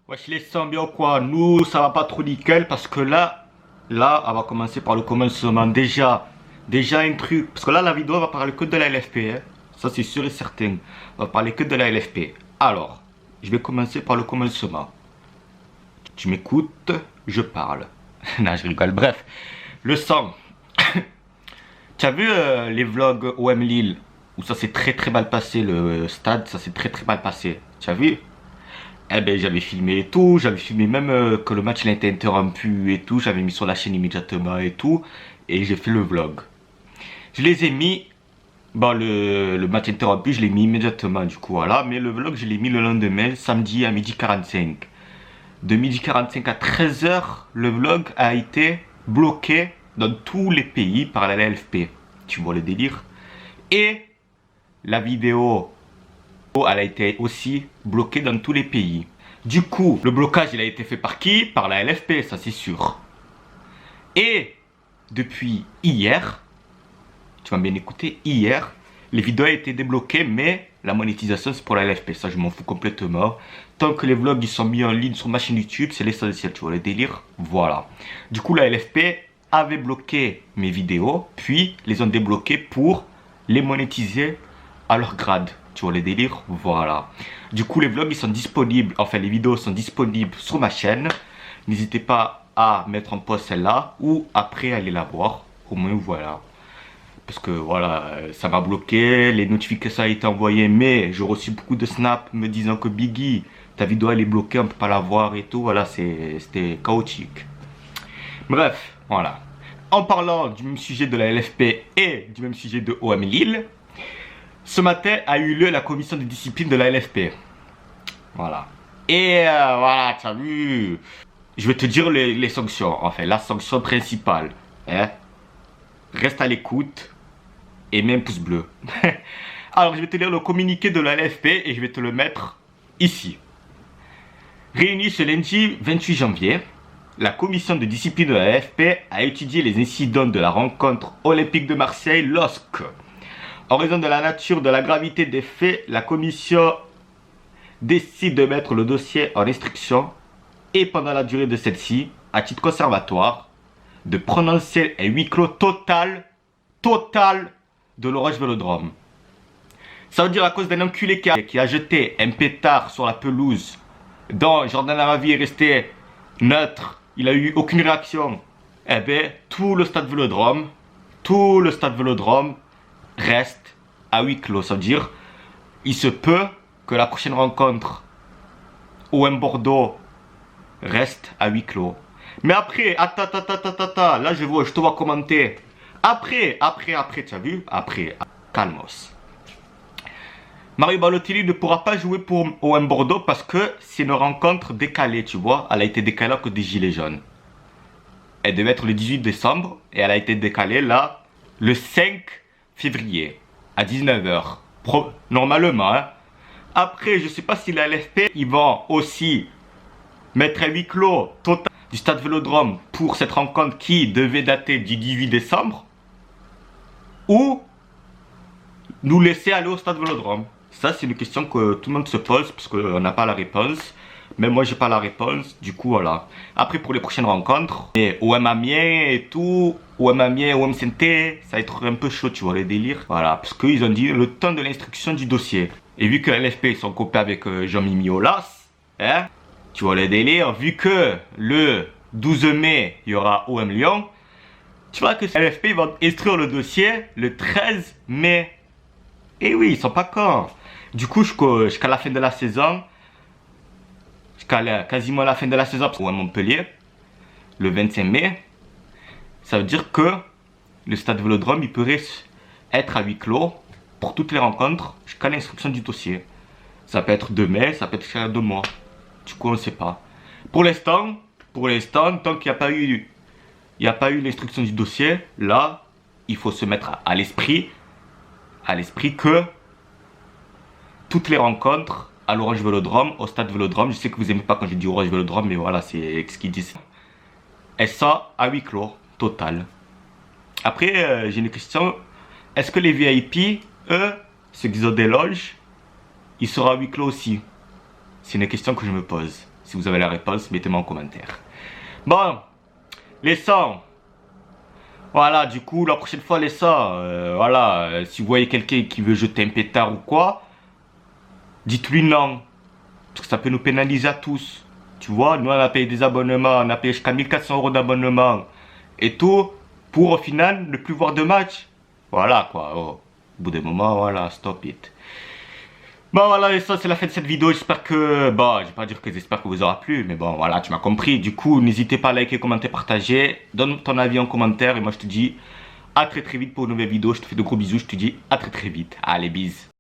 Wesh les sens bien ou quoi? Nous ça va pas trop nickel parce que là on va commencer par le commencement. Déjà un truc. Parce que là la vidéo va parler que de la LFP. Hein. Ça c'est sûr et certain. On va parler que de la LFP. Alors, je vais commencer par le commencement. Tu m'écoutes, je parle. Non, je rigole. Bref, le sang. Tu as vu les vlogs OM Lille où ça s'est très mal passé, le stade, ça s'est très mal passé. Tu as vu? Eh ben j'avais filmé et tout, j'avais filmé même que le match il a été interrompu et tout, j'avais mis sur la chaîne immédiatement et tout, et j'ai fait le vlog. Je les ai mis, bon le match interrompu je l'ai mis immédiatement du coup voilà, mais le vlog je l'ai mis le lendemain, samedi à 12h45. De 12h45 à 13h, le vlog a été bloqué dans tous les pays par la LFP. Tu vois le délire? Et la vidéo elle a été aussi bloquée dans tous les pays. Du coup, le blocage il a été fait par qui? Par la LFP, ça c'est sûr. Et depuis hier, tu vas bien écouter, hier, les vidéos ont été débloquées, mais la monétisation c'est pour la LFP, ça je m'en fous complètement. Tant que les vlogs ils sont mis en ligne sur ma chaîne YouTube, c'est l'essentiel, tu vois le délire? Voilà. Du coup, la LFP avait bloqué mes vidéos, puis les ont débloquées pour les monétiser à leur grade. Tu vois les délires? Voilà. Du coup, les vlogs, ils sont disponibles. Enfin, les vidéos sont disponibles sur ma chaîne. N'hésitez pas à mettre en pause celle-là ou après aller la voir. Au moins, voilà. Parce que voilà, ça m'a bloqué. Les notifications ont été envoyées. Mais j'ai reçu beaucoup de snaps me disant que Biggie, ta vidéo elle est bloquée, on peut pas la voir et tout. Voilà, c'était chaotique. Bref, voilà. En parlant du même sujet de la LFP et du même sujet de OM Lille, ce matin a eu lieu la commission de discipline de la LFP. Voilà. Et voilà, tu as vu. Je vais te dire les sanctions. Enfin, la sanction principale. Hein? Reste à l'écoute. Et mets un pouce bleu. Alors, je vais te lire le communiqué de la LFP et je vais te le mettre ici. Réunie ce lundi 28 janvier, la commission de discipline de la LFP a étudié les incidents de la rencontre olympique de Marseille LOSC. En raison de la nature de la gravité des faits, la commission décide de mettre le dossier en instruction et pendant la durée de celle-ci, à titre conservatoire, de prononcer un huis clos total de l'Orange Vélodrome. Ça veut dire à cause d'un enculé qui a jeté un pétard sur la pelouse, dont Jordan Amavi est resté neutre, il a eu aucune réaction. Eh bien, tout le stade Vélodrome reste à huis clos. Ça veut dire, il se peut que la prochaine rencontre OM Bordeaux reste à huis clos. Mais après, attends, là je te vois commenter. Après, tu as vu? Après, calmos. Mario Balotelli ne pourra pas jouer pour OM Bordeaux parce que c'est une rencontre décalée, tu vois. Elle a été décalée à cause des Gilets jaunes. Elle devait être le 18 décembre et elle a été décalée là, le 5 février à 19h. Normalement, hein. Après, je ne sais pas si la LFP, ils vont aussi mettre un huis clos total du stade Vélodrome pour cette rencontre qui devait dater du 18 décembre ou nous laisser aller au stade Vélodrome. Ça, c'est une question que tout le monde se pose parce qu'on n'a pas la réponse. Mais moi, j'ai pas la réponse. Du coup, voilà. Après, pour les prochaines rencontres, et OM Amiens et tout, OM Amiens, OM Saint-Étienne, ça va être un peu chaud, tu vois, les délires. Voilà, parce qu'ils ont dit le temps de l'instruction du dossier. Et vu que LFP, ils sont copains avec Jean-Mimi Aulas, hein, tu vois, les délires, vu que le 12 mai, il y aura OM Lyon, tu vois que LFP, ils vont instruire le dossier le 13 mai. Et oui, ils sont pas cons. Du coup, jusqu'à la fin de la saison, quasiment la fin de la saison, pour Montpellier, le 25 mai, ça veut dire que le stade Vélodrome, il pourrait être à huis clos pour toutes les rencontres jusqu'à l'instruction du dossier. Ça peut être 2 mai, ça peut être jusqu'à 2 mois. Du coup, on ne sait pas. Pour l'instant, tant qu'il n'y a pas eu l'instruction du dossier, là, il faut se mettre à l'esprit que toutes les rencontres à l'Orange Vélodrome, au stade Vélodrome, je sais que vous n'aimez pas quand je dis Orange Vélodrome, mais voilà, c'est ce qu'ils disent. Elles sont à huis clos, total. Après, j'ai une question. Est-ce que les VIP, eux, ceux qui ont des loges, ils seront à huis clos aussi? C'est une question que je me pose. Si vous avez la réponse, mettez-moi en commentaire. Bon, les sons. Voilà, du coup, la prochaine fois, les sons, voilà, si vous voyez quelqu'un qui veut jeter un pétard ou quoi, dites-lui non. Parce que ça peut nous pénaliser à tous. Tu vois, nous, on a payé des abonnements, on a payé jusqu'à 1400 € d'abonnement. Et tout, pour au final, ne plus voir de match. Voilà, quoi. Oh. Au bout d'un moment, voilà, stop it. Bon voilà, et ça c'est la fin de cette vidéo, j'espère que, bon, je vais pas dire que j'espère que vous aura plu, mais bon voilà, tu m'as compris. Du coup, n'hésitez pas à liker, commenter, partager, donne ton avis en commentaire, et moi je te dis à très vite pour une nouvelle vidéo, je te fais de gros bisous, je te dis à très vite, allez, bis.